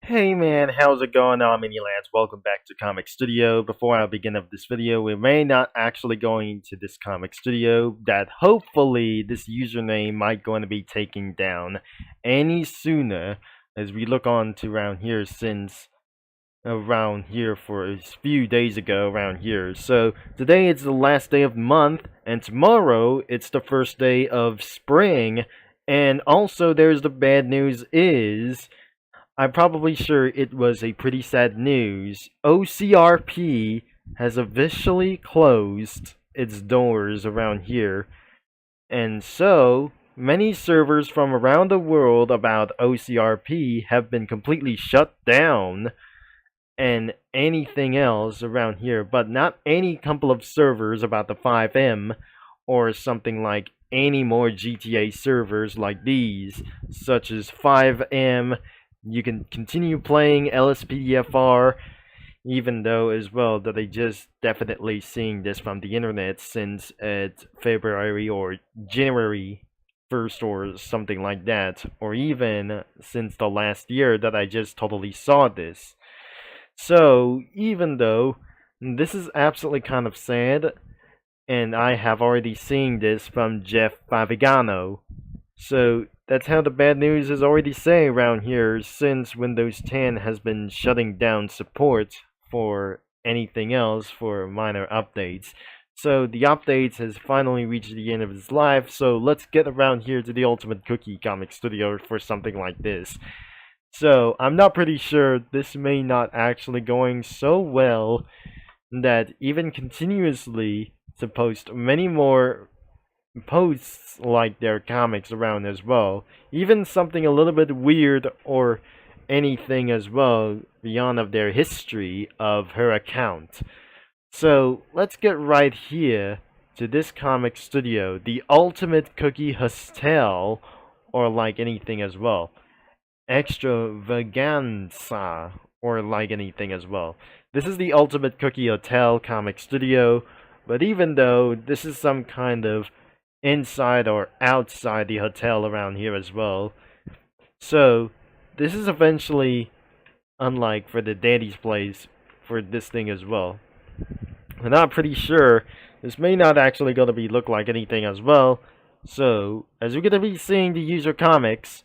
Hey man, how's it going? I'm Mini Lance. Welcome back to Comic Studio. Before I begin of this video, we may not actually going to this Comic Studio that hopefully this username might going to be taken down any sooner as we look on to around here since around here for a few days ago around here. So today it's the last day of the month and tomorrow it's the first day of spring, and also there's the bad news is I'm probably sure it was a pretty sad news. OCRP has officially closed its doors around here, and so many servers from around the world about OCRP have been completely shut down and anything else around here, but not any couple of servers about the 5M or something like any more GTA servers like these, such as 5M. You can continue playing LSPDFR, even though as well that they just definitely seeing this from the internet since it's February or January 1st or something like that, or even since the last year that I just totally saw this. So even though this is absolutely kind of sad, and I have already seen this from Jeff Favigano, so that's how the bad news is already saying around here since Windows 10 has been shutting down support for anything else for minor updates. So the updates has finally reached the end of its life, so let's get around here to the Ultimate Cookie Comic Studio for something like this. So I'm not pretty sure this may not actually going so well that even continuously to post many more posts like their comics around as well. Even something a little bit weird or anything as well beyond of their history of her account. So let's get right here to this comic studio, the Ultimate Cookie Hostel, or like anything as well. Extravaganza, or like anything as well. This is the Ultimate Cookie Hotel comic studio, but even though this is some kind of inside or outside the hotel around here as well. So, this is eventually unlike for the Daddy's Place for this thing as well. And I'm pretty sure this may not actually gonna be look like anything as well. So, as we're gonna be seeing the user comics,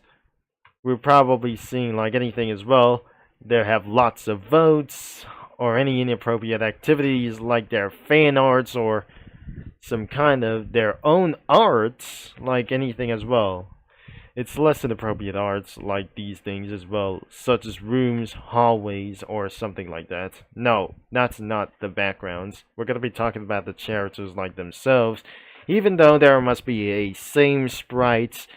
we're probably seeing like anything as well. There have lots of votes or any inappropriate activities like their fan arts or some kind of their own arts like anything as well. It's less inappropriate arts like these things as well, such as rooms, hallways, or something like that. No, that's not the backgrounds. We're gonna be talking about the characters like themselves, even though there must be a same sprites,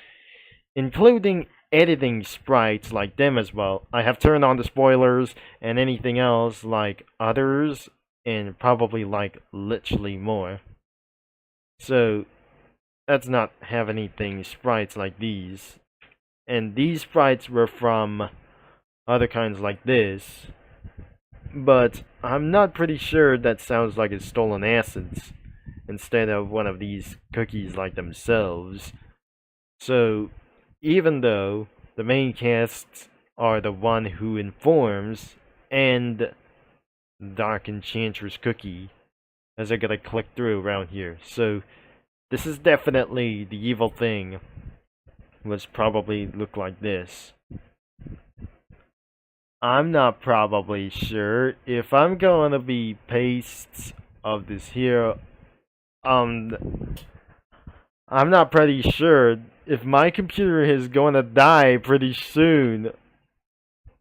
including editing sprites like them as well. I have turned on the spoilers and anything else like others, and probably like literally more. So let's not have anything sprites like these. And these sprites were from other kinds like this. But I'm not pretty sure that sounds like it's stolen assets instead of one of these cookies like themselves. So even though the main casts are the one who informs and Dark Enchantress Cookie, as I gotta click through around here. So this is definitely the evil thing. Was probably look like this. I'm not probably sure if I'm going to be pastes of this here. I'm not pretty sure if my computer is going to die pretty soon.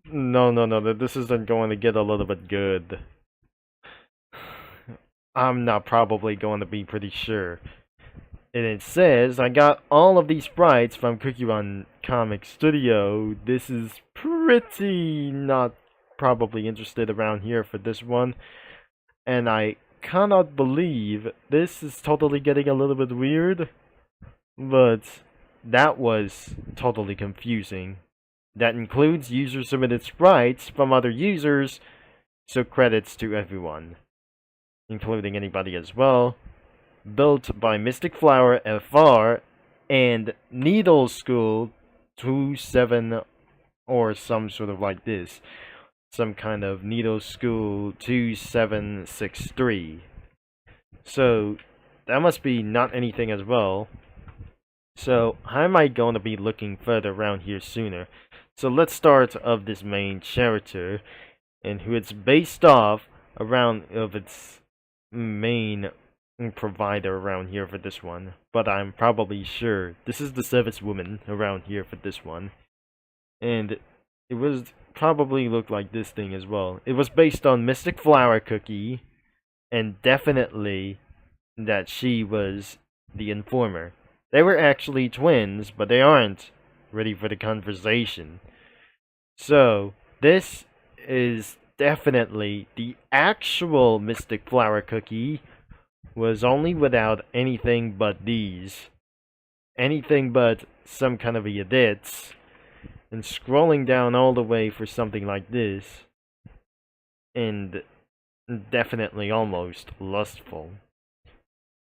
No, this isn't going to get a little bit good. I'm not probably going to be pretty sure. And it says, I got all of these sprites from Cookie Run Comic Studio. This is pretty not probably interested around here for this one. And I cannot believe this is totally getting a little bit weird. But that was totally confusing. That includes user-submitted sprites from other users, so credits to everyone, including anybody as well. Built by Mystic Flower FR and Needle School 27 or some sort of like this, some kind of Needle School 2763. So that must be not anything as well. So how am I going to be looking further around here sooner? So let's start of this main character, and who it's based off around of its main provider around here for this one. But I'm probably sure this is the service woman around here for this one. And it was probably looked like this thing as well. It was based on Mystic Flower Cookie, and definitely that she was the informer. They were actually twins, but they aren't ready for the conversation. So, this is definitely the actual Mystic Flower Cookie, was only without anything but these. Anything but some kind of edits. And scrolling down all the way for something like this. And definitely almost lustful.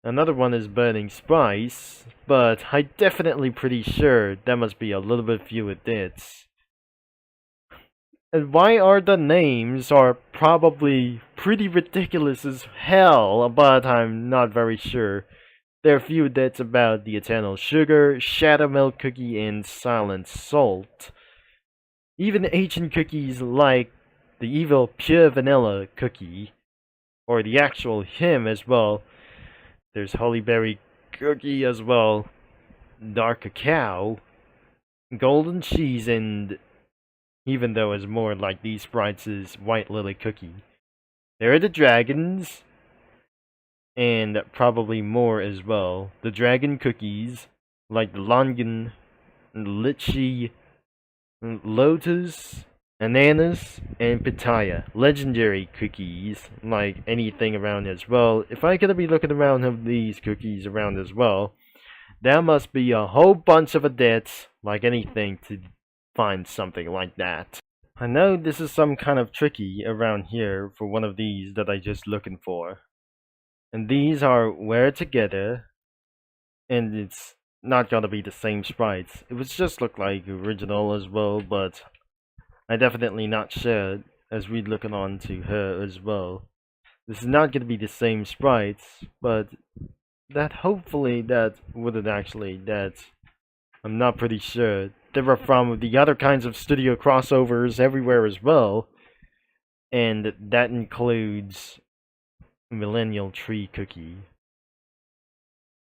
Another one is Burning Spice, but I'm definitely pretty sure that must be a little bit few edits. And why are the names are probably pretty ridiculous as hell, but I'm not very sure. There are a few edits about the Eternal Sugar, Shadow Milk Cookie, and Silent Salt. Even ancient cookies like the evil Pure Vanilla Cookie, or the actual him as well. There's Hollyberry Cookie as well, Dark Cacao, Golden Cheese, and even though it's more like these sprites is White Lily Cookie. There are the dragons, and probably more as well. The dragon cookies, like the Longan, Litchi, Lotus, Ananas, and Pitaya. Legendary cookies, like anything around as well. If I could be looking around of these cookies around as well, there must be a whole bunch of edits, like anything, to find something like that. I know this is some kind of tricky around here for one of these that I just looking for. And these are wear together, and it's not gonna be the same sprites. It would just look like original as well, but I definitely not sure as we looking on to her as well. This is not gonna be the same sprites, but that hopefully that wouldn't actually that I'm not pretty sure. They were from the other kinds of studio crossovers everywhere as well. And that includes Millennial Tree Cookie.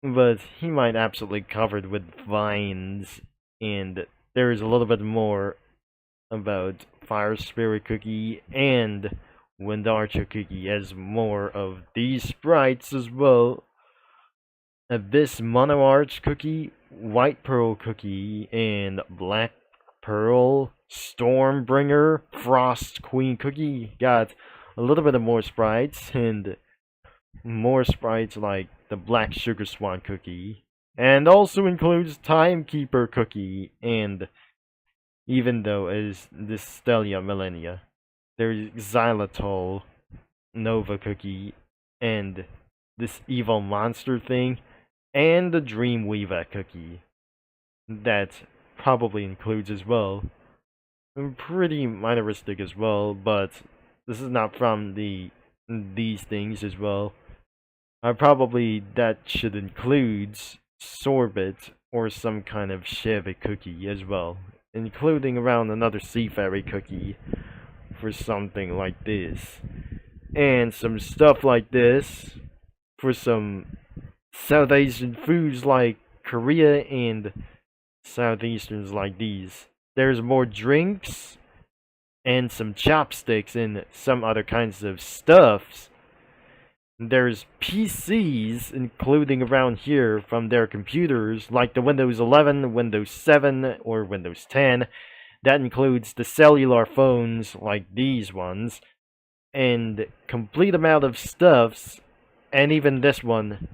But he might absolutely covered with vines, and there is a little bit more about Fire Spirit Cookie and Wind Archer Cookie as more of these sprites as well. Abyss Mono Arch Cookie, White Pearl Cookie, and Black Pearl, Stormbringer, Frost Queen Cookie. Got a little bit of more sprites, and more sprites like the Black Sugar Swan Cookie, and also includes Timekeeper Cookie, and even though as the Stellia Millennia, there's Xylitol Nova Cookie, and this evil monster thing, and the Dreamweaver Cookie. That probably includes as well. Pretty minoristic as well, but this is not from these things as well. Probably that should include sorbet or some kind of sherbet cookie as well, including around another sea fairy cookie for something like this, and some stuff like this for some South Asian foods like Korea and Southeasterns like these. There's more drinks and some chopsticks and some other kinds of stuffs. There's PCs, including around here from their computers, like the Windows 11, Windows 7, or Windows 10. That includes the cellular phones, like these ones, and complete amount of stuffs, and even this one,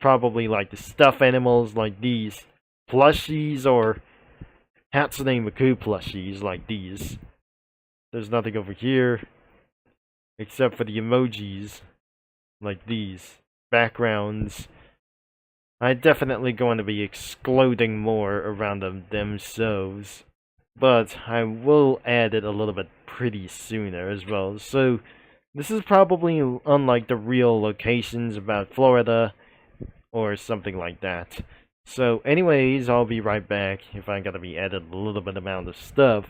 probably like the stuffed animals, like these, plushies, or Hatsune Miku plushies, like these. There's nothing over here, except for the emojis. Like these backgrounds. I'm definitely going to be excluding more around them themselves. but I will add it a little bit pretty sooner as well. So this is probably unlike the real locations about Florida or something like that. So anyways, I'll be right back if I gotta be added a little bit amount of stuff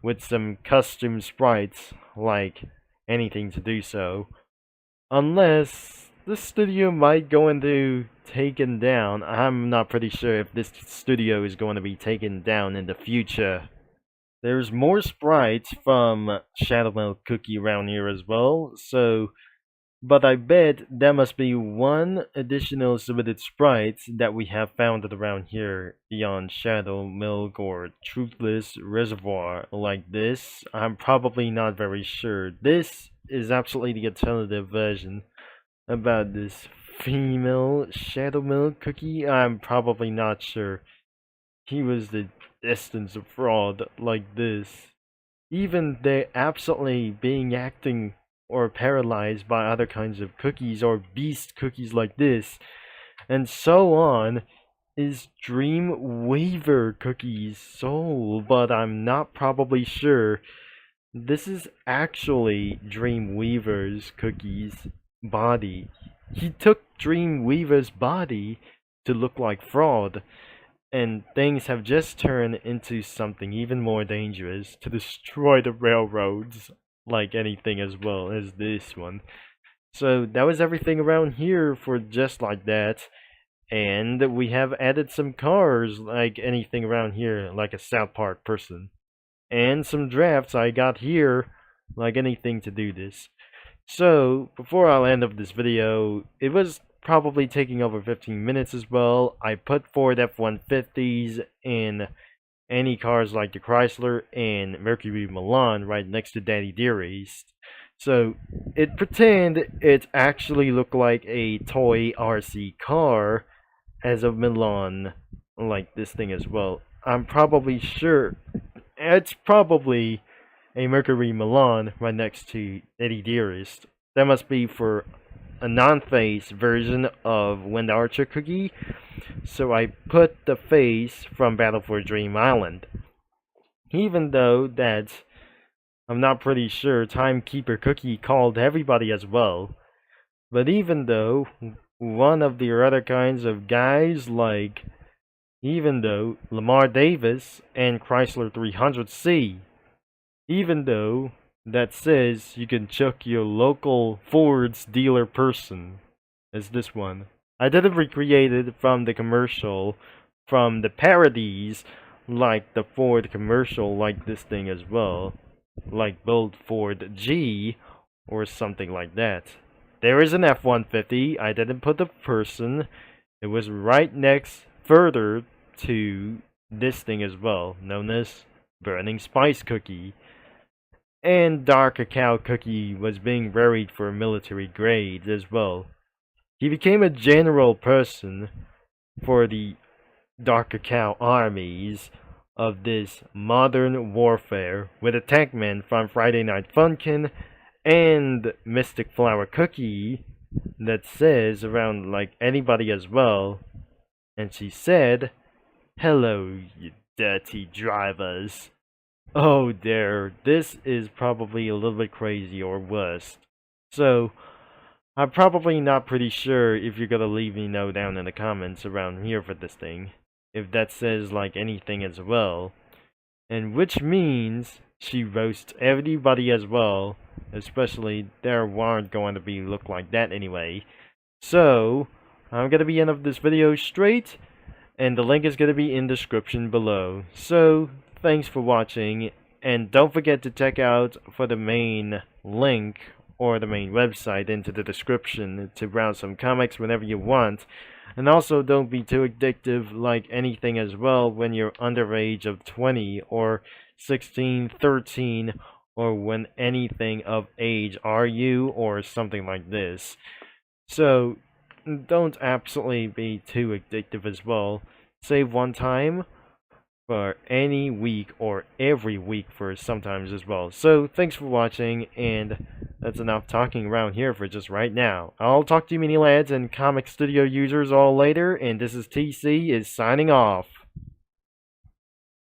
with some custom sprites, like anything to do so. Unless this studio might go into taken down. I'm not pretty sure if this studio is going to be taken down in the future. There's more sprites from Shadow Milk Cookie around here as well, so but I bet there must be one additional submitted sprite that we have found around here beyond Shadow Milk or Truthless Reservoir like this. I'm probably not very sure. This is absolutely the alternative version about this female Shadow Milk Cookie. I'm probably not sure. He was the distance of fraud like this. Even they absolutely being acting or paralyzed by other kinds of cookies or beast cookies like this, and so on, is Dreamweaver Cookies soul, but I'm not probably sure. This is actually Dreamweaver's Cookies body. He took Dreamweaver's body to look like fraud, and things have just turned into something even more dangerous to destroy the railroads like anything as well as this one. So that was everything around here for just like that. And we have added some cars like anything around here, like a South Park person. And some drafts I got here, like anything to do this. So, before I'll end up this video, it was probably taking over 15 minutes as well. I put Ford F-150s in any cars like the Chrysler and Mercury Milan right next to Daddy Dearest. So it pretend it actually looked like a toy RC car as a Milan like this thing as well. I'm probably sure it's probably a Mercury Milan right next to Eddie Dearest. That must be for a non-face version of Wind Archer Cookie. So I put the face from Battle for Dream Island. Even though that I'm not pretty sure Timekeeper Cookie called everybody as well. But even though one of the other kinds of guys like even though Lamar Davis and Chrysler 300C, even though that says you can chuck your local Ford's dealer person as this one. I didn't recreate it from the commercial, from the parodies, like the Ford commercial, like this thing as well, like Build Ford G, or something like that. There is an F-150, I didn't put the person, it was right next, further to this thing as well, known as Burning Spice Cookie. And Dark Cacao Cookie was being buried for military grades as well. He became a general person for the Dark Cacao armies of this modern warfare with a tankman from Friday Night Funkin' and Mystic Flower Cookie that says around like anybody as well. And she said, "Hello, you dirty drivers." Oh dear, this is probably a little bit crazy or worse. So, I'm probably not pretty sure if you're gonna leave me know down in the comments around here for this thing. If that says like anything as well. And which means she roasts everybody as well. Especially there aren't going to be look like that anyway. So, I'm gonna be end of this video straight. And the link is gonna be in the description below. So, thanks for watching, and don't forget to check out for the main link or the main website into the description to browse some comics whenever you want. And also don't be too addictive like anything as well when you're under age of 20 or 16, 13, or when anything of age are you or something like this. So don't absolutely be too addictive as well. Save one time for any week or every week for sometimes as well. So thanks for watching, and that's enough talking around here for just right now. I'll talk to you mini lads and comic studio users all later, and this is TC is signing off.